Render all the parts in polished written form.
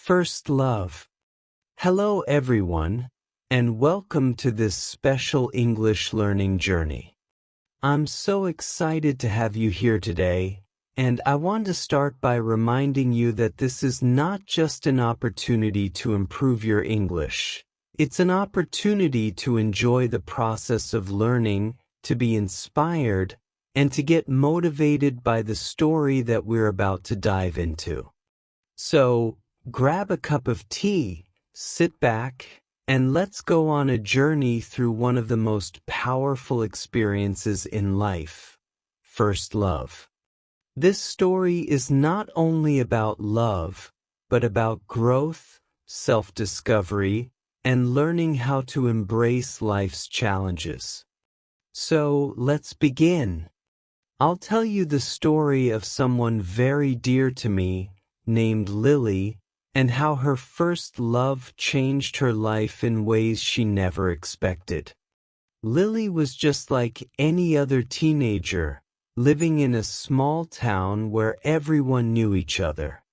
First love. Hello everyone, and welcome to this special English learning journey. I'm so excited to have you here today, and I want to start by reminding you that this is not just an opportunity to improve your English. It's an opportunity to enjoy the process of learning, to be inspired, and to get motivated by the story that we're about to dive into. So, grab a cup of tea, sit back, and let's go on a journey through one of the most powerful experiences in life, first love. This story is not only about love, but about growth, self-discovery, and learning how to embrace life's challenges. So, let's begin. I'll tell you the story of someone very dear to me, named Lily, and how her first love changed her life in ways she never expected. Lily was just like any other teenager, living in a small town where everyone knew each other.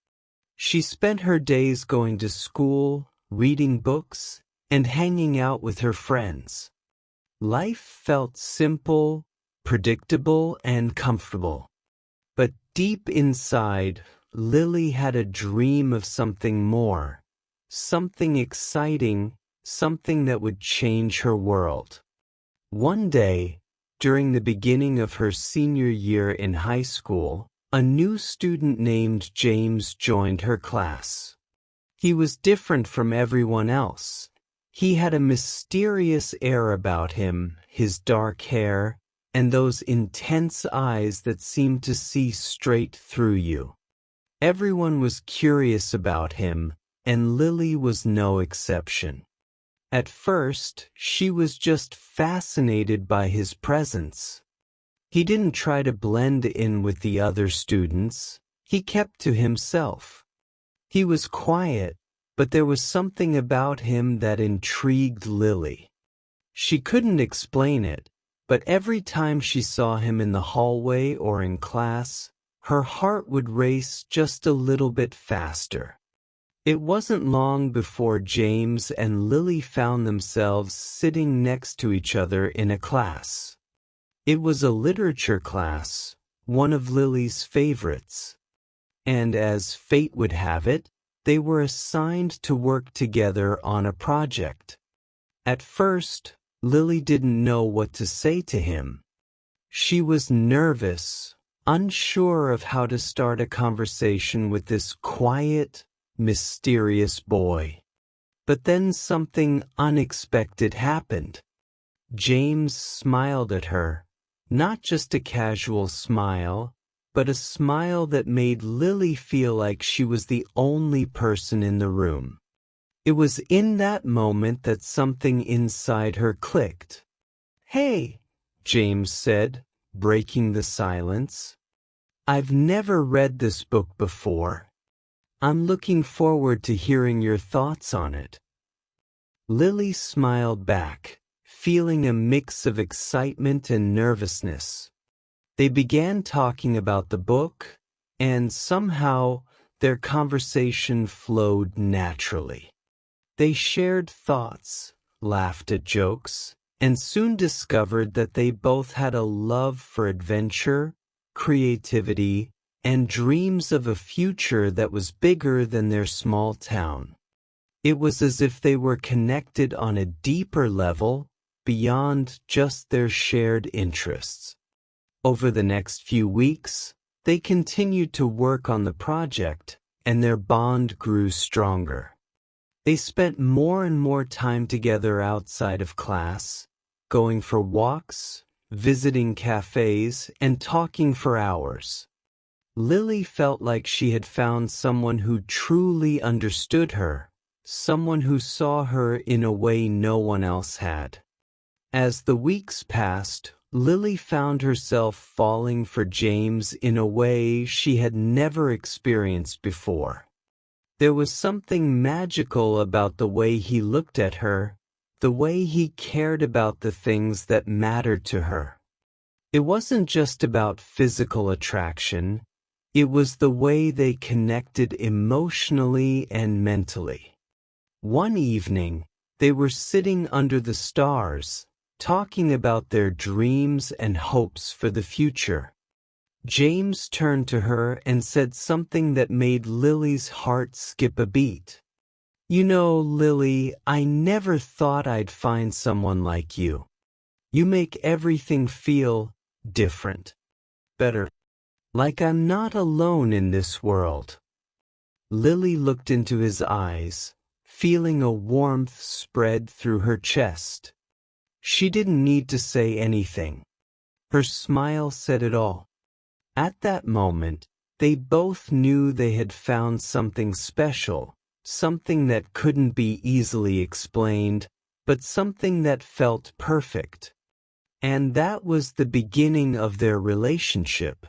She spent her days going to school, reading books, and hanging out with her friends. Life felt simple, predictable, and comfortable. But deep inside, Lily had a dream of something more, something exciting, something that would change her world. One day, during the beginning of her senior year in high school, a new student named James joined her class. He was different from everyone else. He had a mysterious air about him, his dark hair, and those intense eyes that seemed to see straight through you. Everyone was curious about him, and Lily was no exception. At first, she was just fascinated by his presence. He didn't try to blend in with the other students. He kept to himself. He was quiet, but there was something about him that intrigued Lily. She couldn't explain it, but every time she saw him in the hallway or in class, her heart would race just a little bit faster. It wasn't long before James and Lily found themselves sitting next to each other in a class. It was a literature class, one of Lily's favorites. And as fate would have it, they were assigned to work together on a project. At first, Lily didn't know what to say to him. She was nervous, unsure of how to start a conversation with this quiet, mysterious boy. But then something unexpected happened. James smiled at her, not just a casual smile, but a smile that made Lily feel like she was the only person in the room. It was in that moment that something inside her clicked. "Hey," James said, breaking the silence. "I've never read this book before. I'm looking forward to hearing your thoughts on it." Lily smiled back, feeling a mix of excitement and nervousness. They began talking about the book, and somehow their conversation flowed naturally. They shared thoughts, laughed at jokes, and soon discovered that they both had a love for adventure, creativity, and dreams of a future that was bigger than their small town. It was as if they were connected on a deeper level, beyond just their shared interests. Over the next few weeks, they continued to work on the project, and their bond grew stronger. They spent more and more time together outside of class, going for walks, visiting cafes, and talking for hours. Lily felt like she had found someone who truly understood her, someone who saw her in a way no one else had. As the weeks passed, Lily found herself falling for James in a way she had never experienced before. There was something magical about the way he looked at her, the way he cared about the things that mattered to her. It wasn't just about physical attraction. It was the way they connected emotionally and mentally. One evening, they were sitting under the stars, talking about their dreams and hopes for the future. James turned to her and said something that made Lily's heart skip a beat. "You know, Lily, I never thought I'd find someone like you. You make everything feel different, better, like I'm not alone in this world." Lily looked into his eyes, feeling a warmth spread through her chest. She didn't need to say anything. Her smile said it all. At that moment, they both knew they had found something special, something that couldn't be easily explained, but something that felt perfect. And that was the beginning of their relationship.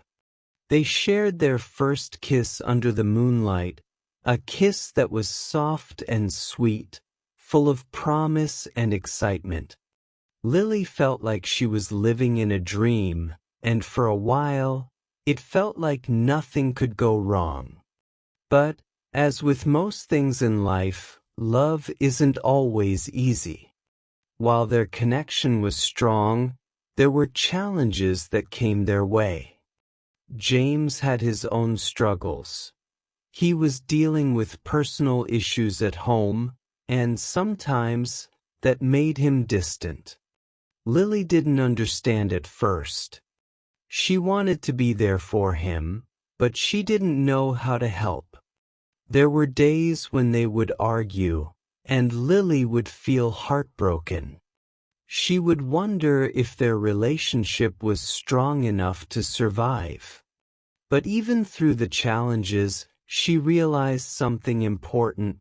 They shared their first kiss under the moonlight, a kiss that was soft and sweet, full of promise and excitement. Lily felt like she was living in a dream, and for a while, it felt like nothing could go wrong. But, as with most things in life, love isn't always easy. While their connection was strong, there were challenges that came their way. James had his own struggles. He was dealing with personal issues at home, and sometimes that made him distant. Lily didn't understand at first. She wanted to be there for him, but she didn't know how to help. There were days when they would argue, and Lily would feel heartbroken. She would wonder if their relationship was strong enough to survive. But even through the challenges, she realized something important.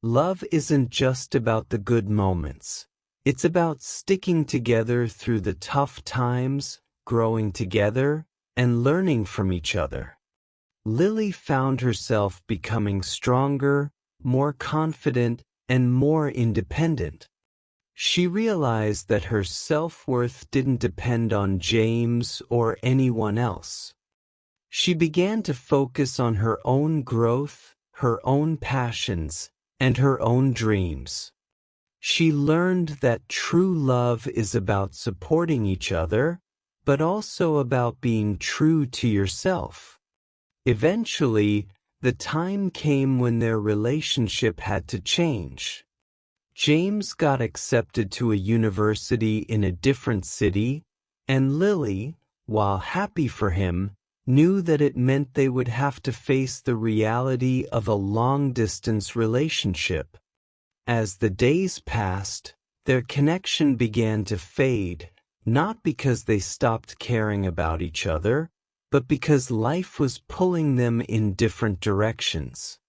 Love isn't just about the good moments. It's about sticking together through the tough times, growing together, and learning from each other. Lily found herself becoming stronger, more confident, and more independent. She realized that her self-worth didn't depend on James or anyone else. She began to focus on her own growth, her own passions, and her own dreams. She learned that true love is about supporting each other, but also about being true to yourself. Eventually, the time came when their relationship had to change. James got accepted to a university in a different city, and Lily, while happy for him, knew that it meant they would have to face the reality of a long-distance relationship. As the days passed, their connection began to fade, not because they stopped caring about each other, but because life was pulling them in different directions.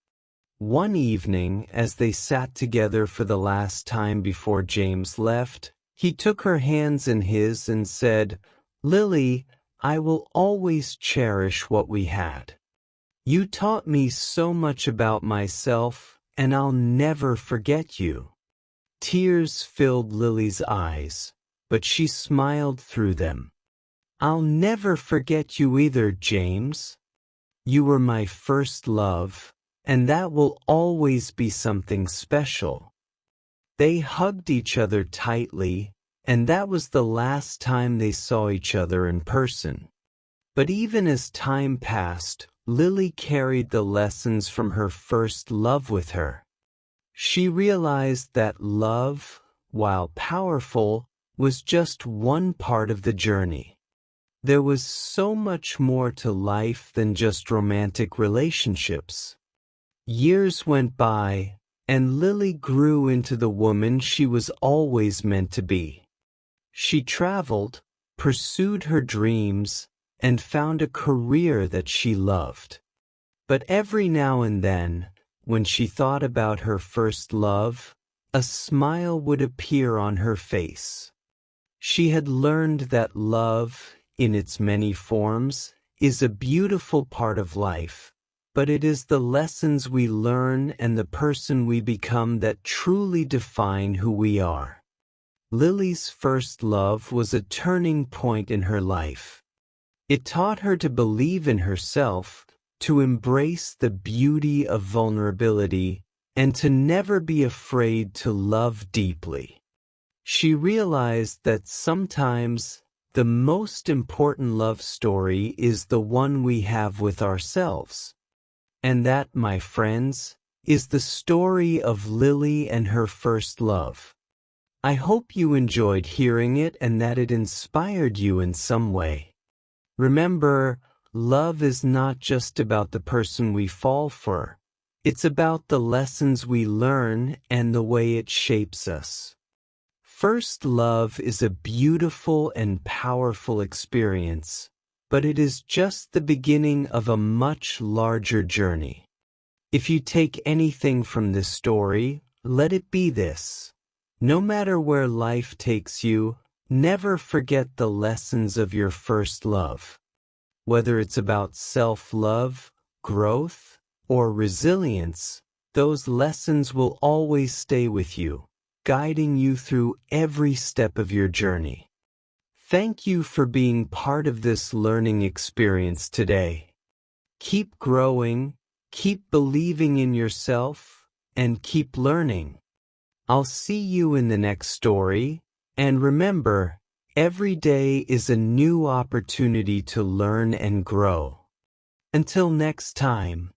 One evening, as they sat together for the last time before James left, he took her hands in his and said, "Lily, I will always cherish what we had. You taught me so much about myself, and I'll never forget you." Tears filled Lily's eyes, but she smiled through them. "I'll never forget you either, James. You were my first love, and that will always be something special." They hugged each other tightly, and that was the last time they saw each other in person. But even as time passed, Lily carried the lessons from her first love with her. She realized that love, while powerful, was just one part of the journey. There was so much more to life than just romantic relationships. Years went by, and Lily grew into the woman she was always meant to be. She traveled, pursued her dreams, and found a career that she loved. But every now and then, when she thought about her first love, a smile would appear on her face. She had learned that love, in its many forms, is a beautiful part of life, but it is the lessons we learn and the person we become that truly define who we are. Lily's first love was a turning point in her life. It taught her to believe in herself, to embrace the beauty of vulnerability, and to never be afraid to love deeply. She realized that sometimes the most important love story is the one we have with ourselves. And that, my friends, is the story of Lily and her first love. I hope you enjoyed hearing it and that it inspired you in some way. Remember, love is not just about the person we fall for. It's about the lessons we learn and the way it shapes us. First love is a beautiful and powerful experience, but it is just the beginning of a much larger journey. If you take anything from this story, let it be this. No matter where life takes you, never forget the lessons of your first love. Whether it's about self-love, growth, or resilience, those lessons will always stay with you, guiding you through every step of your journey. Thank you for being part of this learning experience today. Keep growing, keep believing in yourself, and keep learning. I'll see you in the next story, and remember, every day is a new opportunity to learn and grow. Until next time.